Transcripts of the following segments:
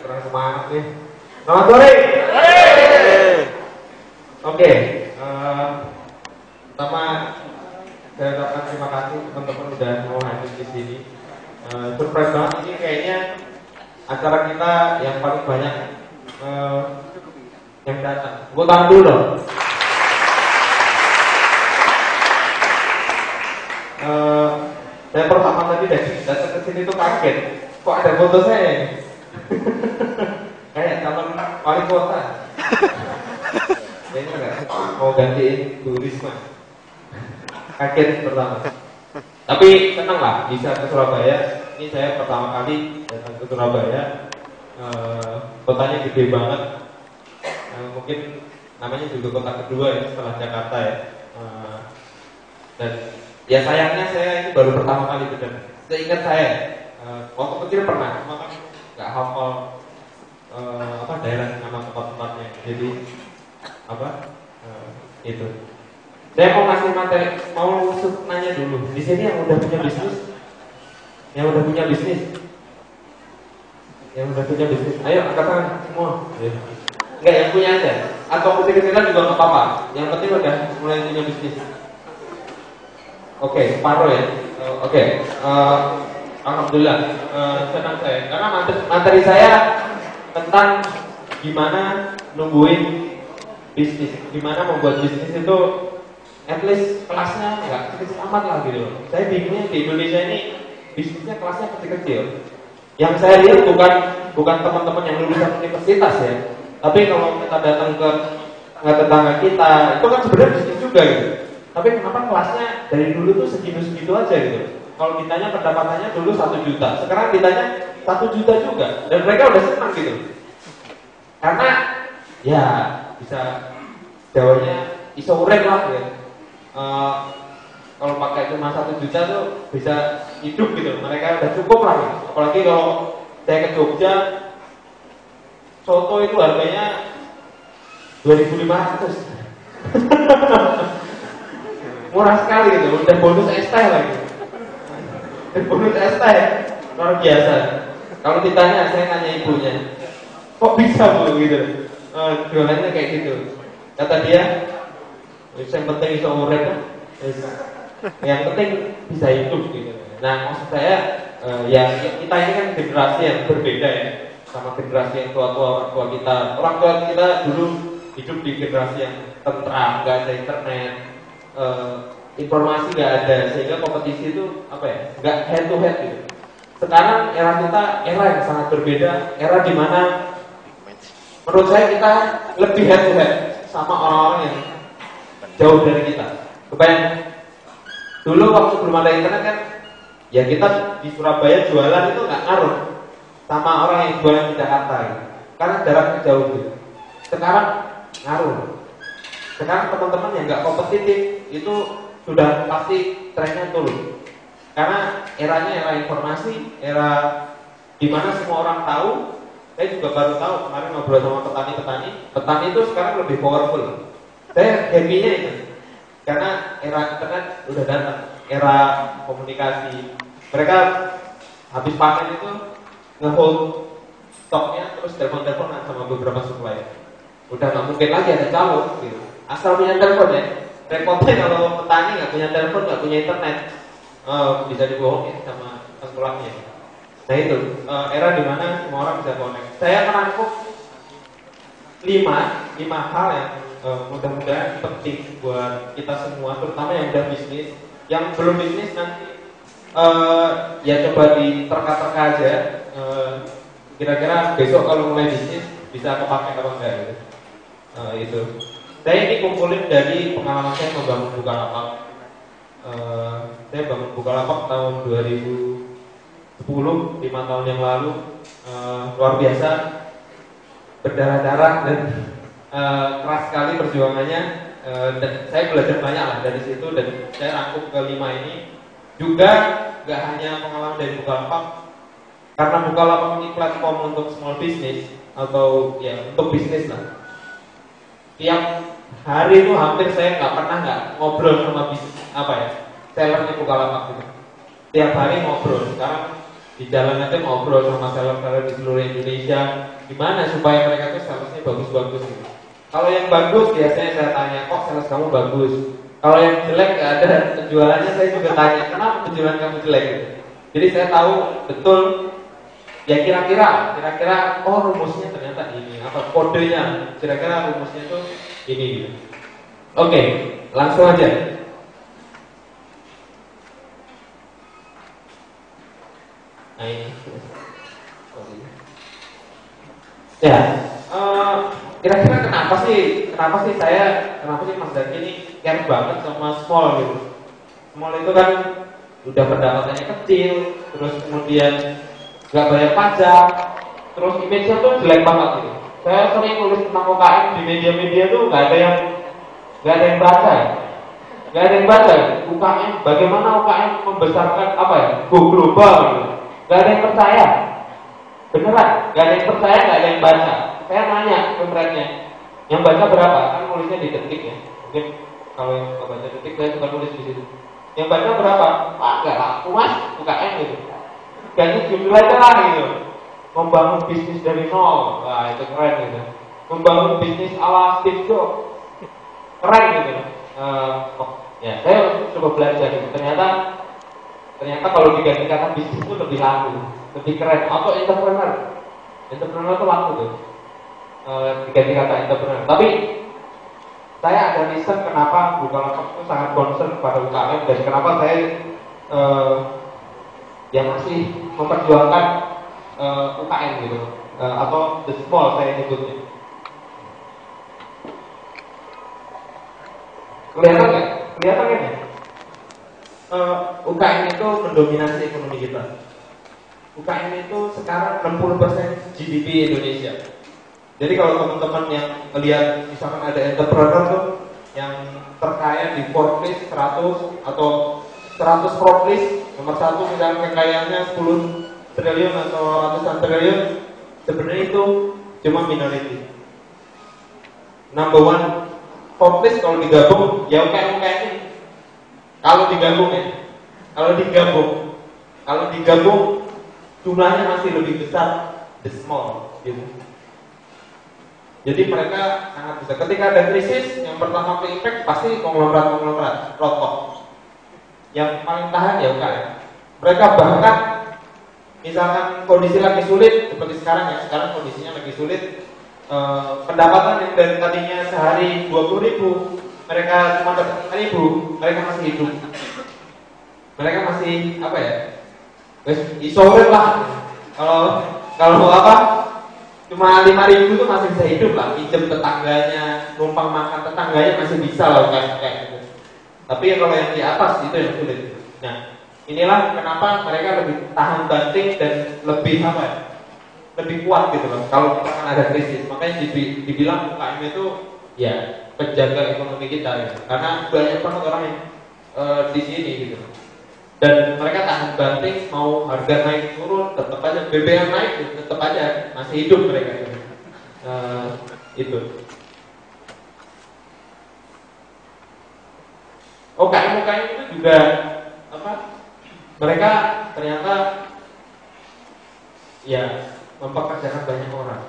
kurang semangat nih. Selamat sore. Oke, pertama saya ucapkan terima kasih teman-teman udah mau hadir di sini. Surprise banget ini kayaknya acara kita yang paling banyak yang datang. Gue tahan dulu dong. Saya pertama tadi datang ke sini tuh kaget. Kok ada foto saya ini? Kayak calon wali kota. Kayaknya enggak mau gantiin Bu Risma. Kaget pertama. Tapi senang lah bisa ke Surabaya. Ini saya pertama kali datang ke Surabaya. Kotanya gede banget. Mungkin namanya juga kota kedua ya setelah Jakarta ya. Dan ya sayangnya saya ini baru pertama kali ke sana. Seingat saya waktu kecil pernah, cuma kan nggak hafal daerah nama tempat-tempatnya. Jadi itu. Saya mau ngasih materi, mau nanya dulu. Di sini yang udah punya bisnis, yang udah punya bisnis, ayo angkat tangan semua. Enggak, yang punya aja. Atau kecil-kecilan juga nggak apa-apa. Yang penting udah mulai punya bisnis. Oke, separuh ya. Oke. Alhamdulillah, senang saya. Karena materi saya tentang gimana nungguin bisnis, gimana membuat bisnis itu at least kelasnya nggak kecil amat lah gitu. Saya bingungnya di Indonesia ini bisnisnya kelasnya kecil-kecil. Yang saya lihat bukan teman-teman yang lulusan universitas ya, tapi kalau kita datang ke tetangga kita, itu kan sebenarnya bisnis juga gitu. Tapi kenapa kelasnya dari dulu tuh segitu-segitu aja gitu. Kalau ditanya pendapatannya dulu 1 juta, sekarang ditanya 1 juta juga, dan mereka udah senang gitu. Karena ya bisa jawabnya iso urek lah ya. Kalau pakai cuma 1 juta tuh bisa hidup gitu, mereka udah cukup lah gitu. Apalagi kalau saya ke Jogja, soto itu harganya 2.500. Murah sekali gitu, udah bonus es teh lagi. Bonus es teh luar biasa. Kalau ditanya, saya nanya ibunya, kok bisa Bu gitu? Jualannya kayak gitu. Kata dia, yang penting bisa urek kan, yang penting bisa hidup gitu. Nah maksud saya, ya kita ini kan generasi yang berbeda ya, sama generasi yang tua-tua orang tua kita. Orang tua kita dulu hidup di generasi yang tentram, nggak ada internet, informasi nggak ada, sehingga kompetisi itu nggak head to head gitu. Sekarang era kita era yang sangat berbeda, era di mana menurut saya kita lebih head to head sama orang-orang yang jauh dari kita. Kebayang dulu waktu belum ada internet kan, ya kita di Surabaya jualan itu nggak ngaruh sama orang yang jualan di Jakarta gitu, karena jaraknya jauh gitu. Sekarang ngaruh. Sekarang teman-teman yang nggak kompetitif itu sudah pasti trennya turun. Karena eranya era informasi, era dimana semua orang tahu. Saya juga baru tahu kemarin ngobrol sama petani-petani. Petani itu sekarang lebih powerful. Saya happy-nya itu, karena era internet udah datang, era komunikasi. Mereka habis panen itu nge-hold stoknya, terus telepon-teleponan sama beberapa supplier. Udah nggak mungkin lagi ada calon gitu. Asal punya telepon ya. Repotnya kalau petani nggak punya telepon, nggak punya internet, bisa dibohongin sama tengkulaknya. Nah itu era dimana semua orang bisa connect. Saya merangkum 5 hal yang mudah-mudahan penting buat kita semua, terutama yang udah bisnis. Yang belum bisnis nanti ya coba diterka-terka aja. Kira-kira besok kalau mulai bisnis bisa kepake apa enggak gitu. Itu. Saya ini kumpulin dari pengalaman saya membangun Bukalapak. Saya bangun Bukalapak tahun 2010, 5 tahun yang lalu. Luar biasa, berdarah-darah dan keras sekali perjuangannya. Dan saya belajar banyak lah dari situ, dan saya rangkum ke 5 ini. Juga gak hanya pengalaman dari Bukalapak, karena Bukalapak ini platform untuk small business atau ya untuk bisnis lah. Tiap hari itu hampir saya nggak pernah ngobrol sama bisnis sellernya Bukalapak gitu. Tiap hari ngobrol. Sekarang Di jalan aja ngobrol sama seller-seller di seluruh Indonesia, gimana supaya mereka tuh salesnya bagus-bagus gitu. Kalau yang bagus biasanya saya tanya, kok sales kamu bagus? Kalau yang jelek nggak ada penjualannya, saya juga tanya, kenapa penjualan kamu jelek gitu. Jadi saya tahu betul ya kira-kira oh rumusnya ternyata ini, apa kodenya kira-kira rumusnya tuh ini gitu. Oke, langsung aja. Nah ini. Ya, kira-kira kenapa sih kenapa sih Mas Zaki ini care banget sama small gitu? Small itu kan udah pendapatannya kecil, terus kemudian nggak bayar pajak, terus image-nya tuh jelek banget gitu. Saya sering nulis tentang UKM di media-media tuh nggak ada yang baca ya. Nggak ada yang baca ya. UKM, bagaimana UKM membesarkan apa ya, go global gitu. Nggak ada yang percaya. Beneran, nggak ada yang percaya, nggak ada yang baca. Saya nanya ke friend-nya, yang baca berapa? Kan nulisnya di Detik ya. Mungkin kalau yang nggak baca Detik, saya suka nulis di situ. Yang baca berapa? Wah, nggak laku mas, UKM gitu. Gaji judul aja lah gitu. Membangun bisnis dari nol, wah itu keren gitu. Membangun bisnis ala Steve Jobs, keren gitu. Ya, saya coba belajar gitu. Ternyata kalau diganti kata bisnis itu lebih laku, lebih keren. Atau entrepreneur itu laku tuh. Diganti kata entrepreneur. Tapi saya ada reason kenapa Bukalapak itu sangat concern pada UKM dan kenapa saya yang masih memperjuangkan UKM gitu, atau the small saya nyebutnya. Kelihatan nggak? Kelihatan kan ya? UKM itu mendominasi ekonomi kita. UKM itu sekarang 60% GDP Indonesia. Jadi kalau teman-teman yang melihat misalkan ada entrepreneur tuh yang terkaya di Forbes 100 atau 100 Forbes nomor 1 misalnya kekayaannya 10 triliun atau ratusan triliun, sebenarnya itu cuma minority. Number one Forbes kalau digabung ya UKM ini. Kalau digabung jumlahnya masih lebih besar the small gitu. Jadi mereka sangat besar. Ketika ada krisis, yang pertama ke impact pasti konglomerat rokok. Yang paling tahan ya UKM. Mereka bahkan misalkan kondisi lagi sulit seperti sekarang ya, sekarang kondisinya lagi sulit, pendapatan yang dari tadinya sehari 20.000, mereka cuma dapat 5.000, mereka masih hidup. Mereka masih apa ya? Isolir lah. Kalau apa? Cuma 5.000 tuh masih bisa hidup lah. Pinjam tetangganya, numpang makan tetangganya masih bisa lah kayak gitu. Tapi kalau yang di atas itu yang sulit. Nah, inilah kenapa mereka lebih tahan banting dan lebih apa ya? Lebih kuat gitu loh. Kalau kita kan ada krisis, makanya dibilang UKM itu ya penjaga ekonomi kita ya. Karena banyak banget orang yang di sini gitu. Dan mereka tahan banting, mau harga naik turun tetap aja, BBM naik tetap aja masih hidup mereka gitu. Itu. UKM itu juga apa? Mereka ternyata ya mempekerjakan banyak orang.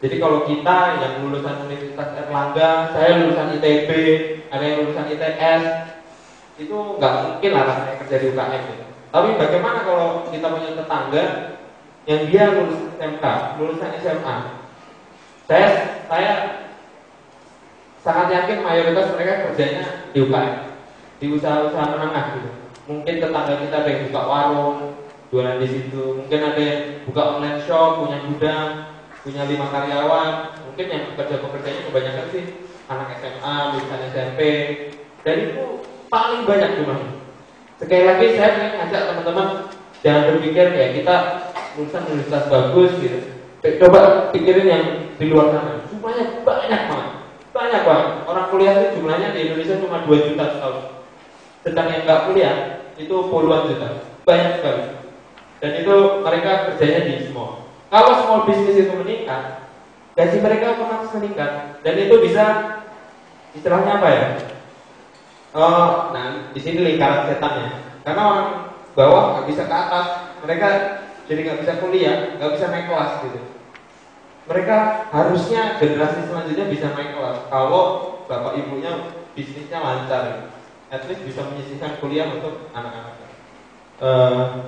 Jadi kalau kita yang lulusan Universitas Erlangga, saya lulusan ITB, ada yang lulusan ITS, itu nggak mungkin lah rasanya kerja di UKM gitu. Tapi bagaimana kalau kita punya tetangga yang dia lulusan SMK, lulusan SMA? Saya sangat yakin mayoritas mereka kerjanya di UKM, di usaha-usaha menengah gitu. Mungkin tetangga kita ada yang buka warung, jualan di situ. Mungkin ada yang buka online shop, punya gudang, punya 5 karyawan. Mungkin yang pekerja-pekerjanya kebanyakan sih anak SMA, lulusan SMP. Dan itu paling banyak jumlahnya. Sekali lagi saya ingin ngajak teman-teman jangan berpikir ya kita lulusan universitas bagus gitu. Coba pikirin yang di luar sana. Jumlahnya banyak banget. Orang kuliah itu jumlahnya di Indonesia cuma 2 juta setahun. Sedang yang nggak kuliah itu puluhan juta. Banyak sekali. Dan itu mereka kerjanya di small. Kalau small business itu meningkat, gaji mereka otomatis meningkat. Dan itu bisa istilahnya apa ya? Nah di sini lingkaran setannya. Karena orang bawah nggak bisa ke atas, mereka jadi nggak bisa kuliah, nggak bisa naik kelas gitu. Mereka harusnya generasi selanjutnya bisa naik kelas kalau bapak ibunya bisnisnya lancar, at least bisa menyisihkan kuliah untuk anak-anak.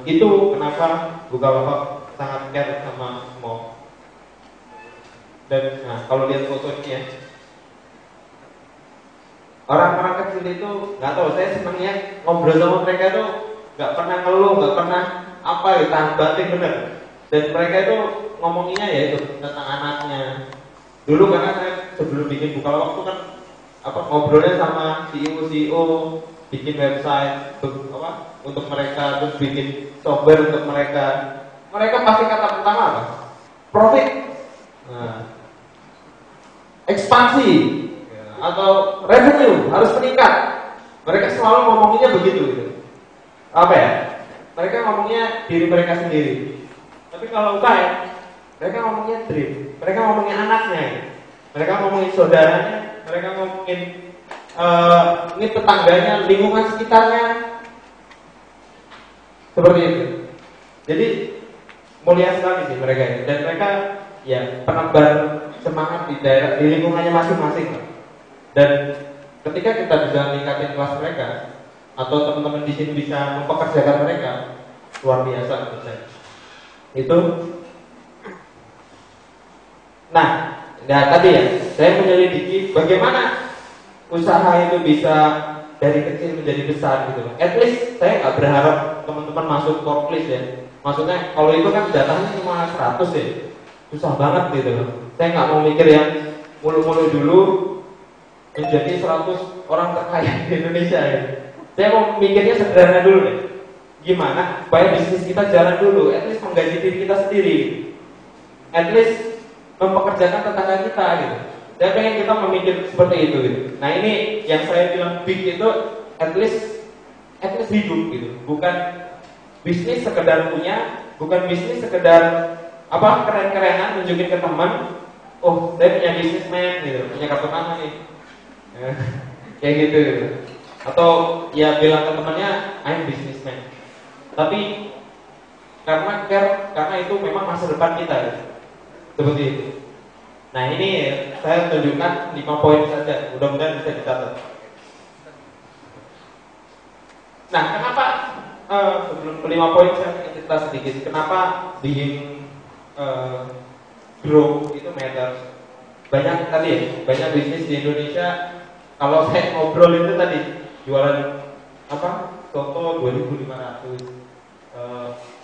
Itu kenapa Bukalapak sangat care sama mall. Dan nah, kalau lihat foto ini ya, orang-orang kecil itu nggak tahu, saya senangnya ngobrol sama mereka tuh nggak pernah ngeluh, nggak pernah apa ya, tahan banting bener. Dan mereka itu ngomonginnya ya itu tentang anaknya. Dulu karena saya sebelum bikin Bukalapak tuh kan ngobrolnya sama CEO bikin website untuk mereka, terus bikin software untuk mereka. Mereka pasti kata pertama apa? Profit, ekspansi, atau revenue harus meningkat. Mereka selalu ngomonginnya begitu gitu. Apa ya? Mereka ngomongnya diri mereka sendiri. Tapi kalau UKM, mereka ngomongnya dream, mereka ngomongin anaknya, mereka ngomongin saudaranya, mereka ngomongin ini tetangganya, lingkungan sekitarnya, seperti itu. Jadi mulia sekali sih mereka ini, dan mereka ya penebar semangat di daerah, di lingkungannya masing-masing. Dan ketika kita bisa meningkatkan kelas mereka, atau teman-teman di sini bisa mempekerjakan mereka, luar biasa menurut saya. Itu. Nah, tadi ya, saya menyelidiki bagaimana usaha itu bisa dari kecil menjadi besar gitu. At least saya nggak berharap teman-teman masuk top list ya. Maksudnya kalau itu kan jatahnya cuma 100 ya, susah banget gitu loh. Saya nggak mau mikir yang mulu-mulu dulu menjadi 100 orang terkaya di Indonesia ya. Saya mau mikirnya sederhana dulu deh. Gimana supaya bisnis kita jalan dulu, at least menggaji diri kita sendiri, at least mempekerjakan tetangga kita gitu. Saya pengen kita memikir seperti itu gitu. Nah ini yang saya bilang big itu at least hidup gitu. Bukan bisnis sekedar punya, bukan bisnis sekedar keren-kerenan nunjukin ke teman, oh saya punya bisnismen gitu, punya kartu nama nih, kayak gitu. Atau ya bilang ke temannya, I'm businessman. Tapi karena itu memang masa depan kita gitu. Seperti itu. Nah ini saya tunjukkan 5 poin saja, mudah-mudahan bisa dicatat. Nah kenapa sebelum ke 5 poin saya ingin cerita sedikit. Kenapa being grow itu matter. Banyak bisnis di Indonesia. Kalau saya ngobrol itu tadi jualan soto 2.500.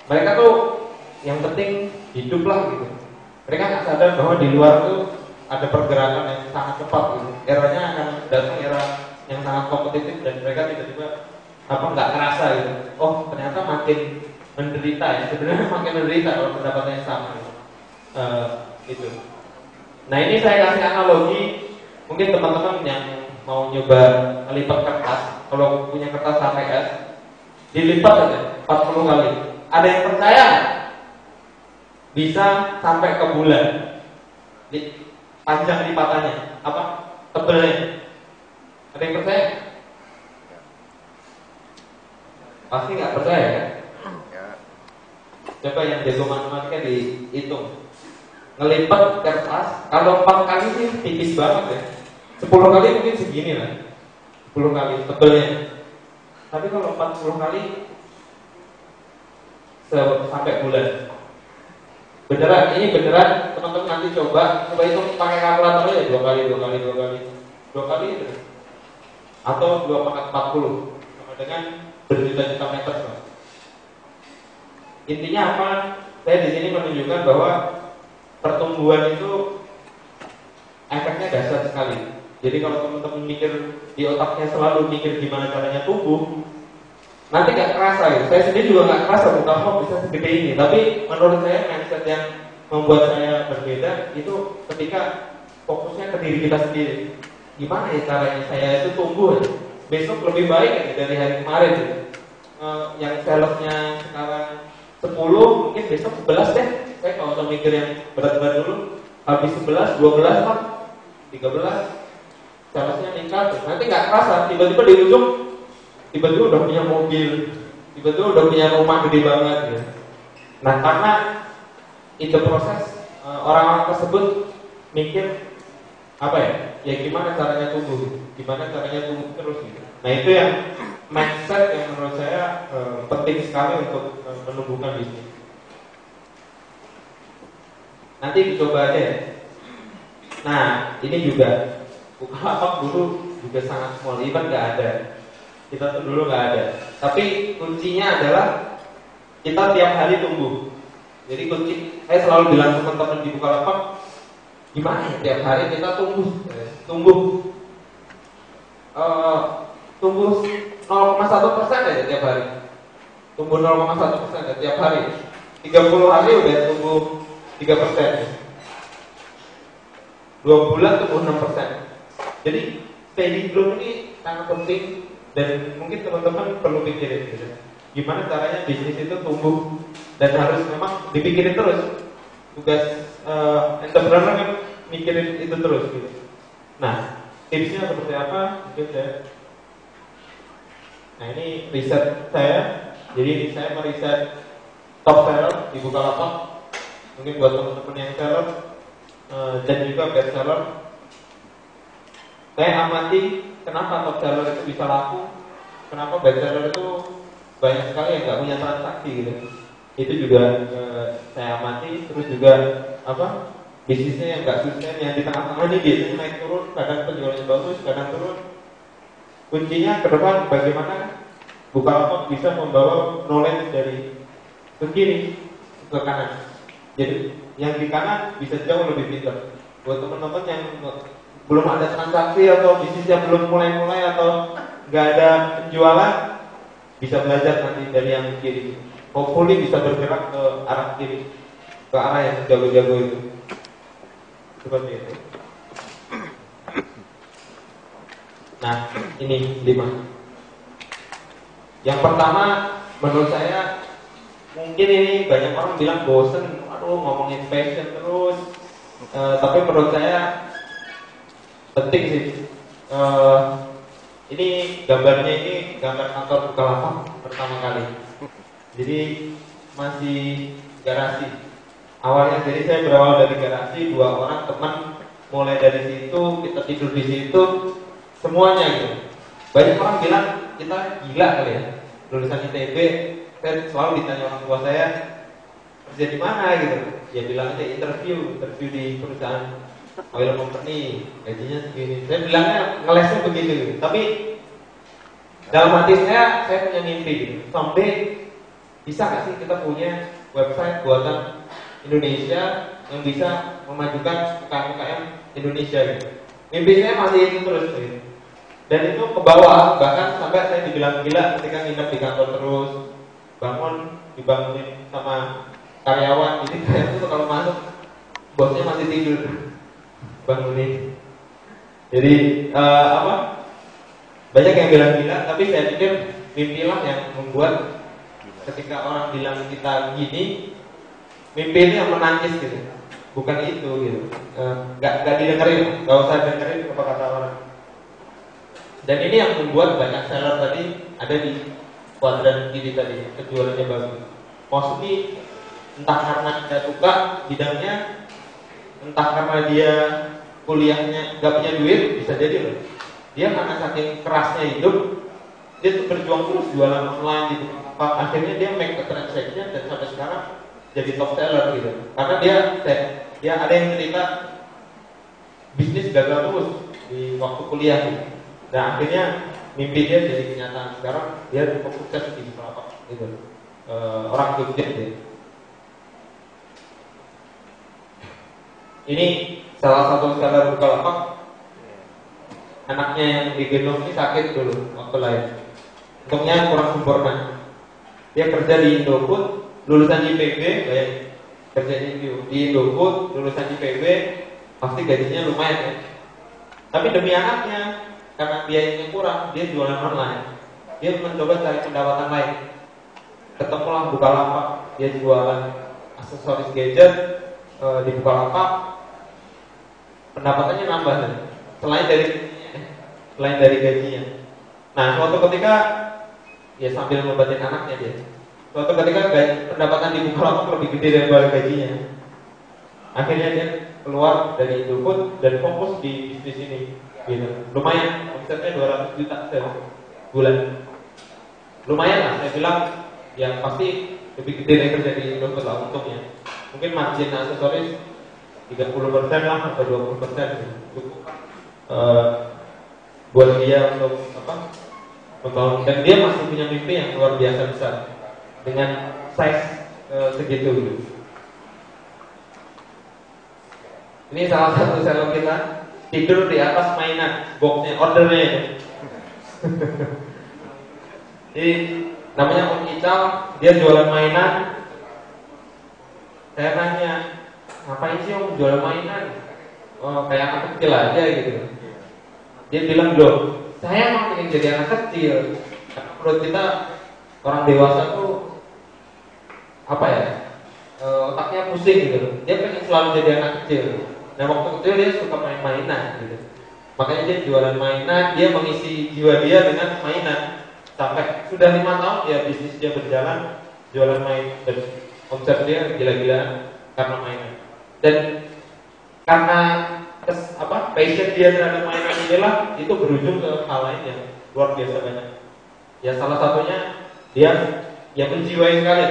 Mereka tuh yang penting hidup lah gitu. Mereka nggak sadar bahwa di luar tuh ada pergerakan yang sangat cepat gitu. Eranya akan datang era yang sangat kompetitif dan mereka tiba-tiba nggak kerasa gitu. Oh ternyata makin menderita ya. Sebenarnya makin menderita kalau pendapatannya sama gitu. Gitu. Nah ini saya kasih analogi. Mungkin teman-teman yang mau nyoba melipat kertas, kalau punya kertas HVS, dilipat aja 40 kali. Ada yang percaya bisa sampai ke bulan? Panjang lipatannya, tebelnya? Ada yang percaya? Pasti nggak percaya kan? Coba yang jago matematika dihitung. Ngelipat kertas, kalau 4 kali sih tipis banget ya. 10 kali mungkin segini lah. 10 kali tebelnya. Tapi kalau 40 kali sampai bulan. Beneran, ini beneran teman-teman nanti coba itu pakai kalkulator ya 2 kali itu. Atau 2 pangkat 40 sama dengan berjuta-juta meter. Intinya apa? Saya di sini menunjukkan bahwa pertumbuhan itu efeknya dahsyat sekali. Jadi kalau teman-teman mikir di otaknya selalu mikir gimana caranya tumbuh, nanti nggak kerasa gitu. Saya sendiri juga nggak kerasa Bukalapak bisa segede ini. Tapi menurut saya mindset yang membuat saya berbeda itu ketika fokusnya ke diri kita sendiri. Gimana ya caranya saya itu tumbuh ya? Besok lebih baik ya dari hari kemarin gitu. Yang salesnya sekarang 10, mungkin besok 11 deh. Saya kalau usah mikir yang berat-berat dulu. Habis 11, 12 lah, 13. Salesnya meningkat, nanti nggak kerasa, tiba-tiba di ujung, tiba-tiba udah punya mobil, tiba-tiba udah punya rumah gede banget ya. Nah, karena itu proses orang-orang tersebut mikir apa ya? Ya gimana caranya tumbuh? Gimana caranya tumbuh terus gitu. Nah, itu yang mindset yang menurut saya penting sekali untuk menumbuhkan bisnis. Nanti dicoba aja ya. Nah, ini juga Bukalapak dulu juga sangat small, even nggak ada. Kita tuh dulu nggak ada. Tapi kuncinya adalah kita tiap hari tumbuh. Jadi saya selalu bilang teman-teman di Bukalapak, gimana ya tiap hari kita tumbuh 0,1% aja tiap hari. Tumbuh 0,1% aja tiap hari. 30 hari udah tumbuh 3%. 2 bulan tumbuh 6%. Jadi steady growth ini sangat penting dan mungkin teman-teman perlu pikirin gitu. Gimana caranya bisnis itu tumbuh dan harus memang dipikirin terus. Tugas entrepreneur kan mikirin itu terus gitu. Nah, tipsnya seperti apa? Mungkin saya. Nah, ini riset saya. Jadi saya meriset top seller di Bukalapak. Mungkin buat teman-teman yang seller dan juga best seller. Saya amati kenapa top seller itu bisa laku, kenapa best seller itu banyak sekali yang nggak punya transaksi gitu. Itu juga saya amati. Terus juga bisnisnya yang nggak sustain, yang di tengah-tengah ini biasanya naik turun, kadang penjualannya bagus, kadang turun. Kuncinya ke depan bagaimana Bukalapak bisa membawa knowledge dari ke kiri ke kanan. Jadi yang di kanan bisa jauh lebih pintar. Buat teman-teman yang belum ada transaksi atau bisnisnya belum mulai-mulai atau nggak ada penjualan, bisa belajar nanti dari yang kiri. Hopefully bisa bergerak ke arah kiri, ke arah yang jago-jago itu. Seperti itu. Nah, ini 5. Yang pertama, menurut saya mungkin ini banyak orang bilang bosen, aduh ngomongin passion terus. Tapi menurut saya penting sih. Ini gambarnya ini gambar kantor Bukalapak pertama kali. Jadi masih garasi. Awalnya jadi saya berawal dari garasi, 2 orang teman, mulai dari situ kita tidur di situ semuanya gitu. Banyak orang bilang kita gila kali ya, lulusan ITB. Saya selalu ditanya orang tua saya kerja di mana gitu. Dia bilang aja interview di perusahaan oil company, gajinya segini. Saya bilangnya ngelesnya begitu gitu. Tapi dalam hati saya punya mimpi gitu. Someday bisa nggak sih kita punya website buatan Indonesia yang bisa memajukan UKM Indonesia gitu. Mimpi saya masih itu terus gitu. Dan itu ke bawah, bahkan sampai saya dibilang gila ketika nginep di kantor terus, dibangunin sama karyawan. Jadi saya tuh kalau masuk bosnya masih tidur, bangunin. Jadi banyak yang bilang gila, tapi saya pikir mimpilah yang membuat ketika orang bilang kita gini, mimpi itu yang menangis gitu, bukan itu gitu. Gak didengerin, gak usah dengerin apa kata orang. Dan ini yang membuat banyak seller tadi ada di kuadran kiri tadi, penjualannya bagus. Mostly entah karena dia suka bidangnya, entah karena dia kuliahnya gak punya duit, bisa jadi loh. Dia karena saking kerasnya hidup, dia tuh berjuang terus jualan online gitu. Akhirnya dia make a transaction dan sampai sekarang jadi top seller gitu. Karena dia ada yang cerita bisnis gagal terus di waktu kuliah gitu. Dan akhirnya mimpi dia jadi kenyataan. Sekarang dia cukup sukses di Bukalapak gitu. Orang Jogja gitu. Ini salah satu seller Bukalapak. Anaknya yang digendong ini sakit dulu waktu lahir. Untungnya kurang sempurna. Dia kerja di Indofood, lulusan IPB, kerja di Indofood, lulusan IPB, pasti gajinya lumayan ya. Tapi demi anaknya, karena biayanya kurang, dia jualan online. Dia mencoba cari pendapatan lain. Ketemulah Bukalapak, dia jualan aksesoris gadget di Bukalapak. Pendapatannya nambah kan? Selain dari gajinya. Nah, suatu ketika dia sambil ngobatin anaknya dia. suatu ketika pendapatan di Bukalapak lebih gede daripada gajinya. Akhirnya dia keluar dari Indofood dan fokus di bisnis ini. Gitu. Lumayan, omsetnya 200 juta sebulan. Lumayan lah, saya bilang yang pasti lebih gede dari kerja di Indofood lah untungnya. Mungkin margin aksesoris 30% lah atau 20% cukup buat dia untuk membangun, dan dia masih punya mimpi yang luar biasa besar dengan size segitu gitu. Ini salah satu seller kita tidur di atas mainan boxnya, ordernya itu. Jadi namanya Om Ical, dia jualan mainan. Saya tanya, ngapain sih Om jualan mainan? Oh, kayak anak kecil aja gitu. Dia bilang, loh, saya emang pengen jadi anak kecil. Karena menurut kita orang dewasa tuh otaknya pusing gitu. Dia pengen selalu jadi anak kecil. Nah waktu kecil dia suka main-mainan gitu. Makanya dia jualan mainan, dia mengisi jiwa dia dengan mainan. Sampai sudah 5 tahun ya bisnis dia berjalan, jualan main, dan omset dia gila-gilaan karena mainan. Dan karena passion dia terhadap mainan inilah itu berujung ke hal lain yang luar biasa banyak. Ya salah satunya dia yang menjiwai sekali,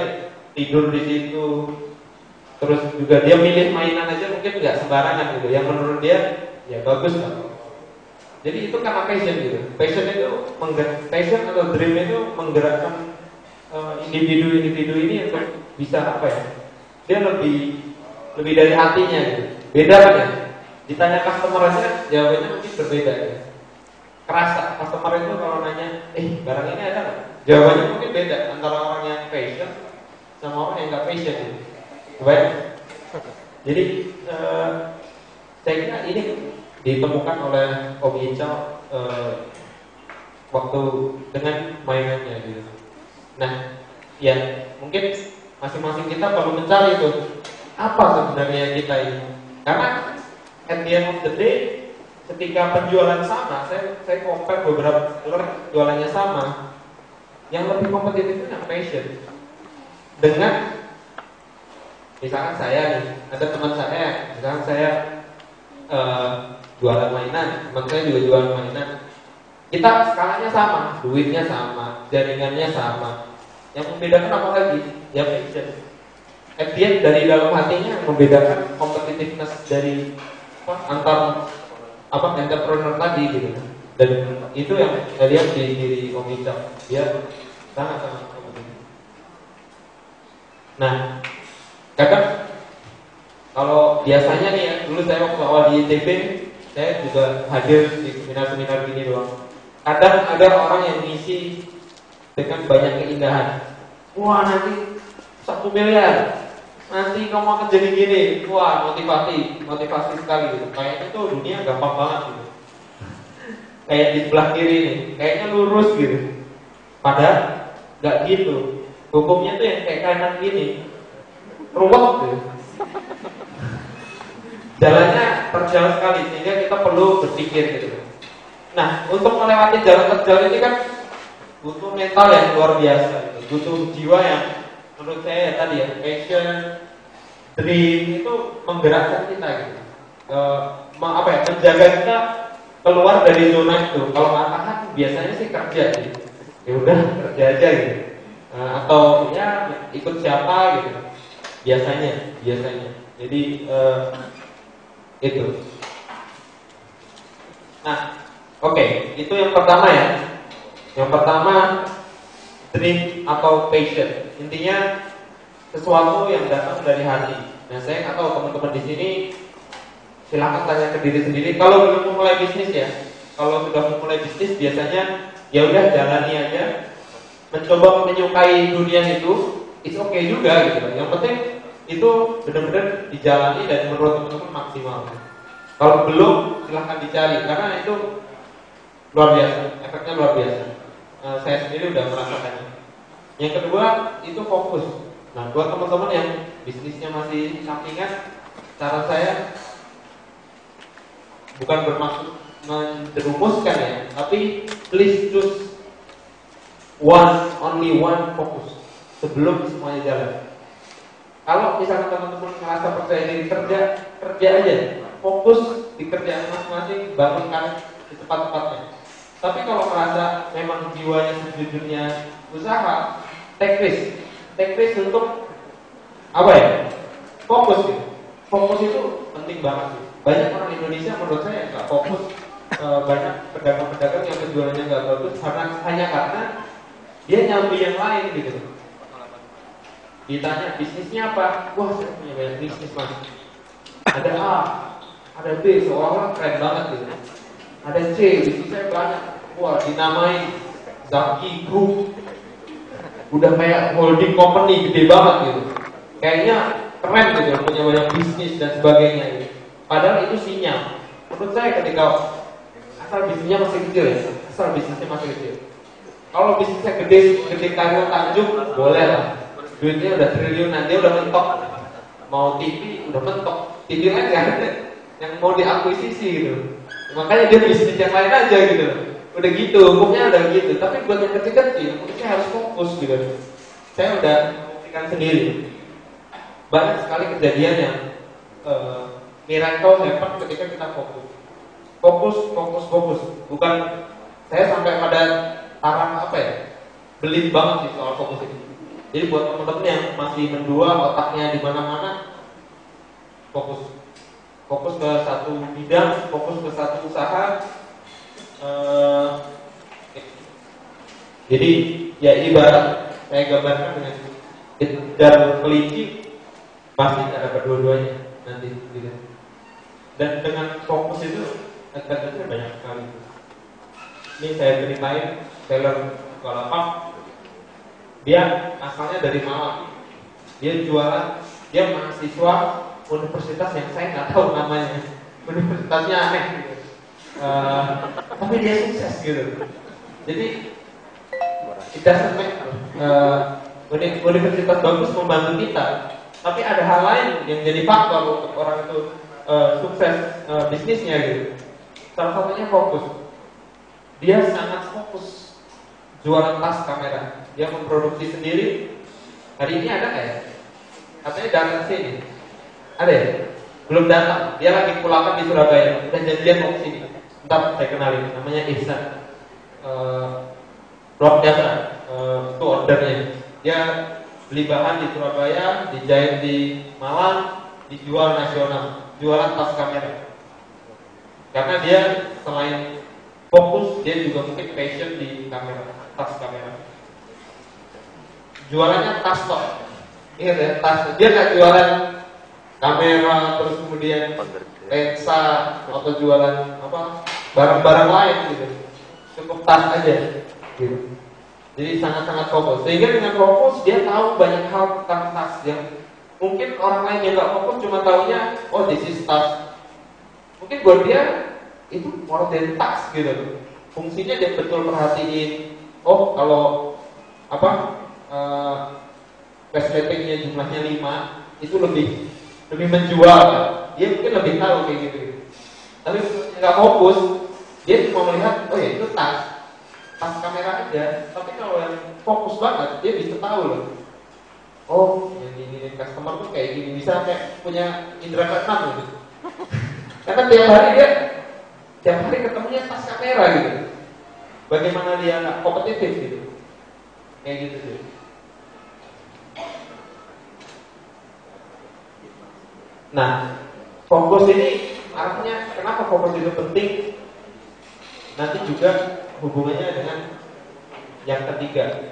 tidur di situ. Terus juga dia milih mainan aja mungkin nggak sembarangan gitu. Yang menurut dia ya bagus kan. Jadi itu karena passion gitu. Passion atau dream itu menggerakkan individu-individu ini untuk bisa dia lebih dari hatinya gitu. Beda kan ya? Ditanya customer aja jawabannya mungkin berbeda ya. Kerasa customer itu kalau nanya, barang ini ada nggak? Jawabannya mungkin beda antara orang yang passion sama orang yang nggak passion gitu. Baik. Jadi saya kira ini ditemukan oleh Om Ical waktu dengan mainannya gitu. Nah, ya mungkin masing-masing kita perlu mencari itu apa sebenarnya kita ini. Karena at the end of the day, ketika penjualan sama, saya compare beberapa seller jualannya sama, yang lebih kompetitif itu yang passion. Dengan misalkan saya nih, ada teman saya, misalkan saya jualan mainan, teman saya juga jualan mainan. Kita skalanya sama, duitnya sama, jaringannya sama. Yang membedakan apa lagi? Ya passion. FDN dari dalam hatinya yang membedakan competitiveness dari antar entrepreneur tadi gitu. Dan itu yang saya lihat di diri Om Ical. Dia sangat kompetitif. Nah, kadang kalau biasanya nih ya, dulu saya waktu awal di ITB, saya juga hadir di seminar-seminar gini doang. Kadang ada orang yang ngisi dengan banyak keindahan. Wah nanti 1 miliar, nanti kamu akan jadi gini. Wah motivasi sekali gitu. Kayaknya tuh dunia gampang banget gitu. Kayak di sebelah kiri nih, kayaknya lurus gitu. Padahal nggak gitu. Hukumnya tuh yang kayak kanan gini, ruwet gitu. Jalannya terjal sekali sehingga kita perlu berpikir gitu. Nah, untuk melewati jalan terjal ini kan butuh mental yang luar biasa gitu. Butuh jiwa yang menurut saya tadi ya, passion, dream itu menggerakkan kita gitu. Menjaga kita keluar dari zona itu. Kalau nggak tahan biasanya sih kerja gitu. Ya udah kerja aja gitu. Atau ya ikut siapa gitu. Biasanya. Jadi itu. Nah, oke, itu yang pertama ya. Yang pertama dream atau passion. Intinya sesuatu yang datang dari hati. Nah, saya nggak tahu teman-teman di sini, silakan tanya ke diri sendiri. Kalau belum memulai bisnis ya, kalau sudah memulai bisnis biasanya ya udah jalani aja. Mencoba menyukai dunia itu, it's okay juga gitu. Yang penting itu benar-benar dijalani dan menurut teman-teman maksimal. Kalau belum, silahkan dicari karena itu luar biasa, efeknya luar biasa. Saya sendiri udah merasakannya. Yang kedua itu fokus. Nah, buat teman-teman yang bisnisnya masih sampingan, cara saya bukan bermaksud menjerumuskan ya, tapi please choose only one fokus. sebelum semuanya jalan. Kalau misalnya teman-teman merasa percaya diri kerja aja, fokus di kerjaan masing-masing, bangun karir di tempat-tempatnya. Tapi kalau merasa memang jiwanya sejujurnya usaha, take risk untuk apa ya? Fokus gitu. Fokus itu penting banget sih. Banyak orang Indonesia menurut saya nggak fokus. Banyak pedagang-pedagang yang penjualannya nggak bagus hanya karena dia nyambi yang lain gitu. Ditanya bisnisnya apa? Wah, saya punya banyak bisnis mas. Ada A, ada B, seolah-olah keren banget gitu. Ada C, bisnis saya banyak. Wah, dinamai Zaki Group. Udah kayak holding company gede banget gitu. Kayaknya keren gitu, punya banyak bisnis dan sebagainya gitu. Padahal itu sinyal. Menurut saya ketika asal bisnisnya masih kecil ya, asal bisnisnya masih kecil. Kalau bisnisnya gede karena Tanjung, boleh lah. Duitnya udah triliunan, dia udah mentok. Mau TV udah mentok, TV lain nggak ada yang mau diakuisisi gitu. Makanya dia bisnis yang lain aja gitu. Udah gitu, hukumnya udah gitu. Tapi buat yang kecil-kecil, mungkin saya harus fokus gitu. Saya udah membuktikan sendiri. Banyak sekali kejadian yang miracle happen ketika kita fokus. Bukan saya sampai pada taraf apa ya, belit banget sih soal fokus ini. Jadi buat teman-teman yang masih mendua, otaknya di mana-mana, fokus ke satu bidang, fokus ke satu usaha. Jadi ya ibarat saya gambarkan dengan jalur kelinci, pasti ada kedua-duanya nanti gitu. Dan dengan fokus itu advantage-nya banyak sekali. Ini saya ceritain seller Bukalapak. Dia asalnya dari Malang. Dia jualan, dia mahasiswa universitas yang saya nggak tahu namanya. Universitasnya aneh gitu. Tapi dia sukses gitu. Jadi kita universitas bagus membantu kita. Tapi ada hal lain yang jadi faktor untuk orang itu sukses bisnisnya gitu. Salah satunya fokus. Dia sangat fokus jualan tas kamera. Dia memproduksi sendiri. Hari ini ada nggak ya? Katanya datang sini. Ada ya? Belum datang. Dia lagi pulangan di Surabaya. Udah janjian mau kesini. Ntar saya kenalin. Namanya Ihsan. Luar biasa. Itu ordernya. Dia beli bahan di Surabaya, dijahit di Malang, dijual nasional. Jualan tas kamera. Karena dia selain fokus, dia juga mungkin passion di kamera, tas kamera. Jualannya tas tok. Ingat ya, tas. Dia nggak jualan kamera terus kemudian lensa atau jualan apa barang-barang lain gitu. Cukup tas aja gitu. Jadi sangat-sangat fokus. Sehingga dengan fokus dia tahu banyak hal tentang tas yang mungkin orang lain yang nggak fokus cuma taunya oh this is tas. Mungkin buat dia itu more than tas gitu. Fungsinya dia betul perhatiin. Oh kalau apa resletingnya jumlahnya 5 itu lebih menjual. Dia mungkin lebih tahu kayak gitu. Tapi nggak fokus, dia cuma melihat oh ya itu tas kamera aja. Tapi kalau yang fokus banget dia bisa tahu loh. Oh yang ini customer tuh kayak gini, bisa kayak punya indera keenam gitu. Karena tiap hari ketemunya tas kamera gitu. Bagaimana dia nggak kompetitif gitu? Kayak gitu sih. Nah, fokus ini artinya kenapa fokus itu penting? Nanti juga hubungannya dengan yang ketiga.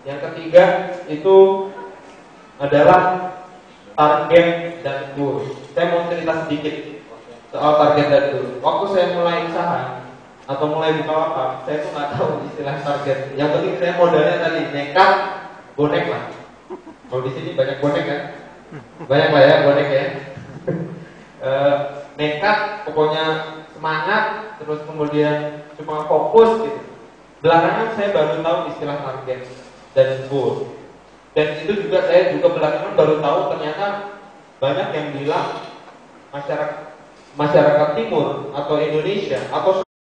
Yang ketiga itu adalah target dan goal. Saya mau cerita sedikit soal target dan goal. Waktu saya mulai usaha atau mulai Bukalapak, saya tuh nggak tahu istilah target. Yang penting saya modalnya tadi nekat, bonek lah. Kalau di sini banyak bonek kan? Banyak lah ya bonek ya. Nekat, pokoknya semangat, terus kemudian cuma fokus gitu. Belakangan saya baru tahu istilah target dan goal. Dan itu juga saya belakangan baru tahu ternyata banyak yang bilang masyarakat timur atau Indonesia atau